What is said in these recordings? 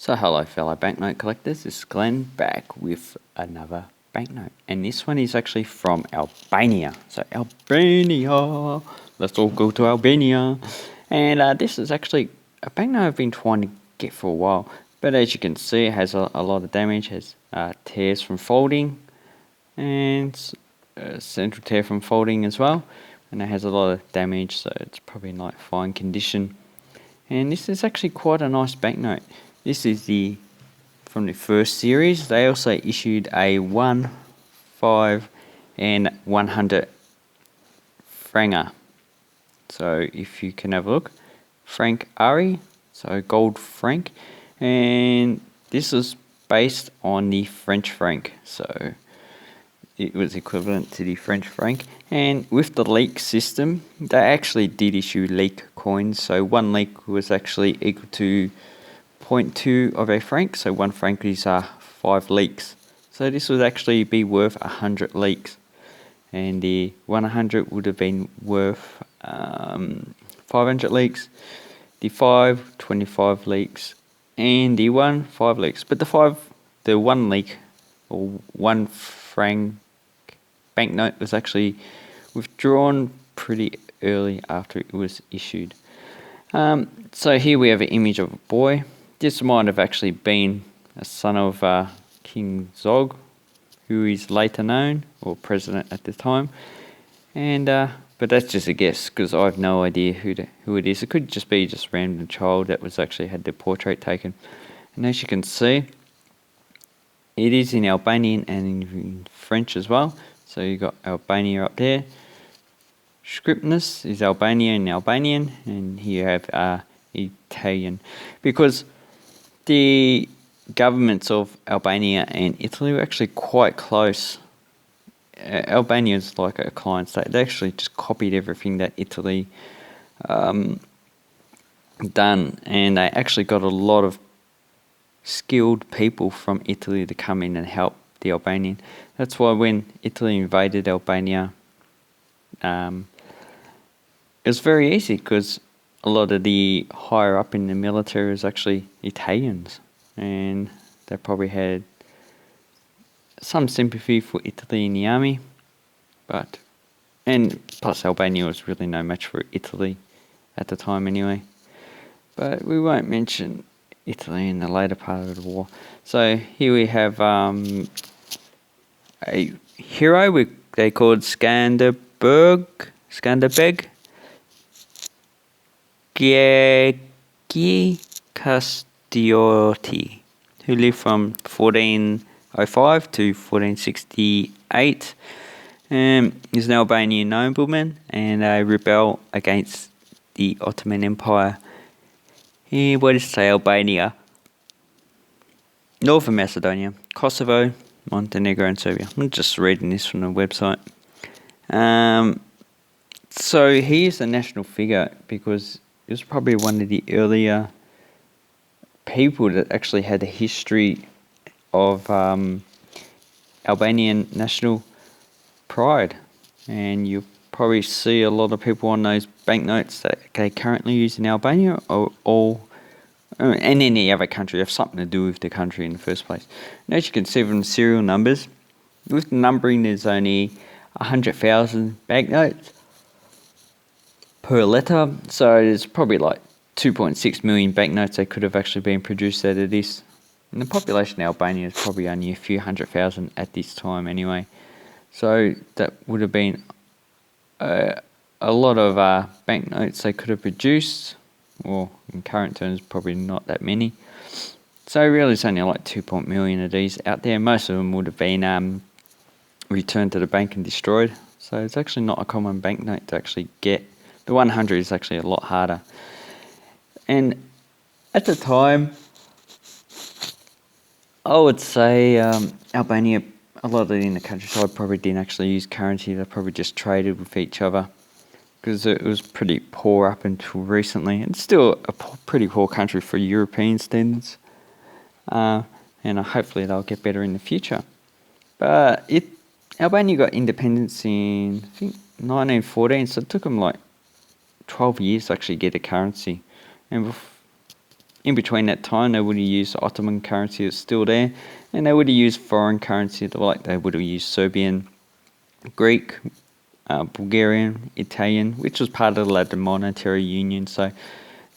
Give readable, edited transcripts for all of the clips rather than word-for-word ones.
So hello fellow banknote collectors, this is Glenn back with another banknote, and this one is actually from Albania. So Albania, let's all go to Albania. And this is actually a banknote I've been trying to get for a while, but as you can see it has a lot of damage, has tears from folding and a central tear from folding as well, and it has a lot of damage, so it's probably in like fine condition. And this is actually quite a nice banknote. This is from the first series. They also issued a 1, 5 and 100 Franka. So if you can have a look, Frank Ari, so gold franc, and this is based on the French franc, so it was equivalent to the French franc. And with the leak system, they actually did issue leak coins, so one leak was actually equal to 0.2 of a franc, so 1 franc is 5 leaks. So this would actually be worth 100 leaks, and the 100 would have been worth 500 leaks, the 5 25 leaks, and the 1 5 leaks. But the 1 leak or 1 franc banknote was actually withdrawn pretty early after it was issued. So here we have an image of a boy. This might have actually been a son of King Zog, who is later known, or president at the time. And but that's just a guess, because I have no idea who it is. It could just be just a random child that was actually had their portrait taken. And as you can see, it is in Albanian and in French as well. So you got Albania up there. Scriptness is Albania in Albanian, and here you have Italian, because the governments of Albania and Italy were actually quite close. Albania is like a client state. They actually just copied everything that Italy done, and they actually got a lot of skilled people from Italy to come in and help the Albanian. That's why when Italy invaded Albania, it was very easy, because a lot of the higher up in the military was actually Italians, and they probably had some sympathy for Italy in the army, and plus Albania was really no match for Italy at the time anyway. But we won't mention Italy in the later part of the war. So here we have a hero they called Skanderbeg Giegi Castiotti, who lived from 1405 to 1468. He's an Albanian nobleman and a rebel against the Ottoman Empire. What is Albania, Northern Macedonia, Kosovo, Montenegro and Serbia. I'm just reading this from the website. So he is a national figure because he was probably one of the earlier people that actually had a history of Albanian national pride. And you probably see a lot of people on those banknotes that they currently use in Albania or and any other country have something to do with the country in the first place. And as you can see from the serial numbers, with the numbering there's only 100,000 banknotes per letter, so there's probably like 2.6 million banknotes that could have actually been produced out of this. And the population in Albania is probably only a few 100,000 at this time anyway. So that would have been a lot of banknotes they could have produced, or in current terms probably not that many. So really it's only like 2 million of these out there. Most of them would have been returned to the bank and destroyed. So it's actually not a common banknote to actually get. The 100 is actually a lot harder. And at the time, I would say Albania, a lot of it in the countryside probably didn't actually use currency. They probably just traded with each other, because it was pretty poor up until recently. It's still a pretty poor country for European standards, and hopefully they'll get better in the future. But Albania got independence in, I think, 1914, so it took them like 12 years to actually get a currency. And in between that time, they would have used Ottoman currency that's still there, and they would have used foreign currency, like they would have used Serbian, Greek, Bulgarian, Italian, which was part of the Latin Monetary Union. So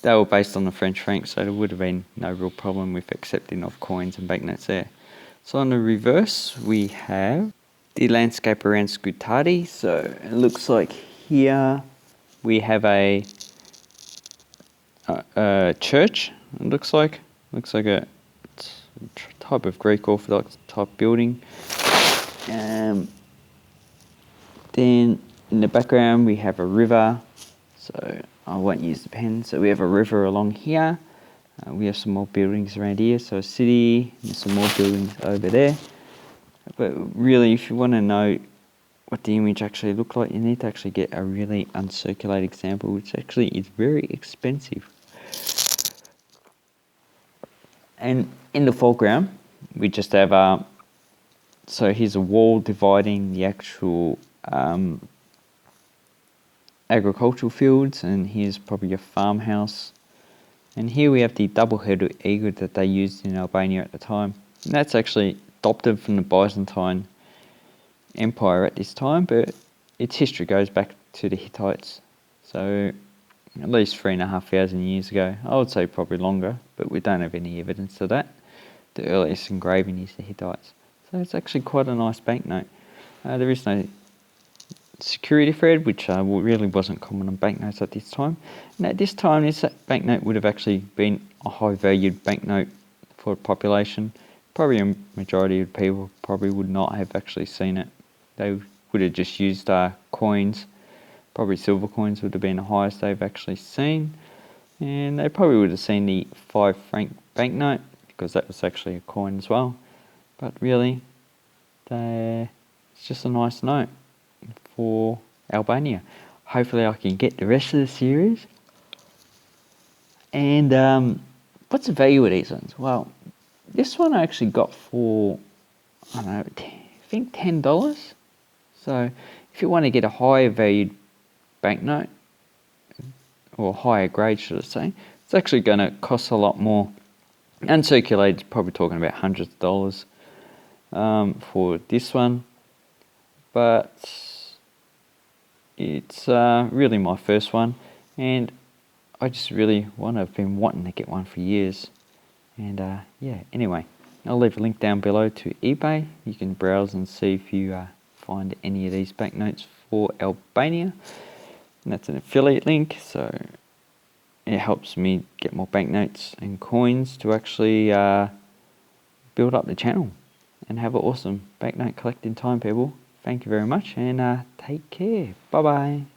they were based on the French franc, so there would have been no real problem with accepting of coins and banknotes there. So on the reverse, we have the landscape around Scutari. So it looks like here we have a church. It looks like a type of Greek Orthodox type building. Then in the background we have a river. So I won't use the pen. So we have a river along here. We have some more buildings around here. So a city, and some more buildings over there. But really, if you want to know what the image actually looked like, you need to actually get a really uncirculated example, which actually is very expensive. And in the foreground, we just have, so here's a wall dividing the actual agricultural fields, and here's probably a farmhouse. And here we have the double-headed eagle that they used in Albania at the time. And that's actually adopted from the Byzantine Empire at this time, but its history goes back to the Hittites. So at least 3,500 years ago. I would say probably longer, but we don't have any evidence of that. The earliest engraving is the Hittites. So it's actually quite a nice banknote. There is no security thread, which really wasn't common on banknotes at this time. And at this time, this banknote would have actually been a high-valued banknote for the population. Probably a majority of people probably would not have actually seen it. They would have just used coins. Probably silver coins would have been the highest they've actually seen. And they probably would have seen the 5 franc banknote, because that was actually a coin as well. But really, it's just a nice note for Albania. Hopefully I can get the rest of the series. And what's the value of these ones? Well, this one I actually got for, I don't know, I think $10. So if you want to get a higher valued banknote, or higher grade should I say, it's actually going to cost a lot more. Uncirculated, probably talking about hundreds of dollars for this one. But it's really my first one, and I just really I've been wanting to get one for years. And yeah, anyway, I'll leave a link down below to eBay. You can browse and see if you find any of these banknotes for Albania. And that's an affiliate link, so it helps me get more banknotes and coins to actually build up the channel and have an awesome banknote collecting time, people. Thank you very much, and take care. Bye bye.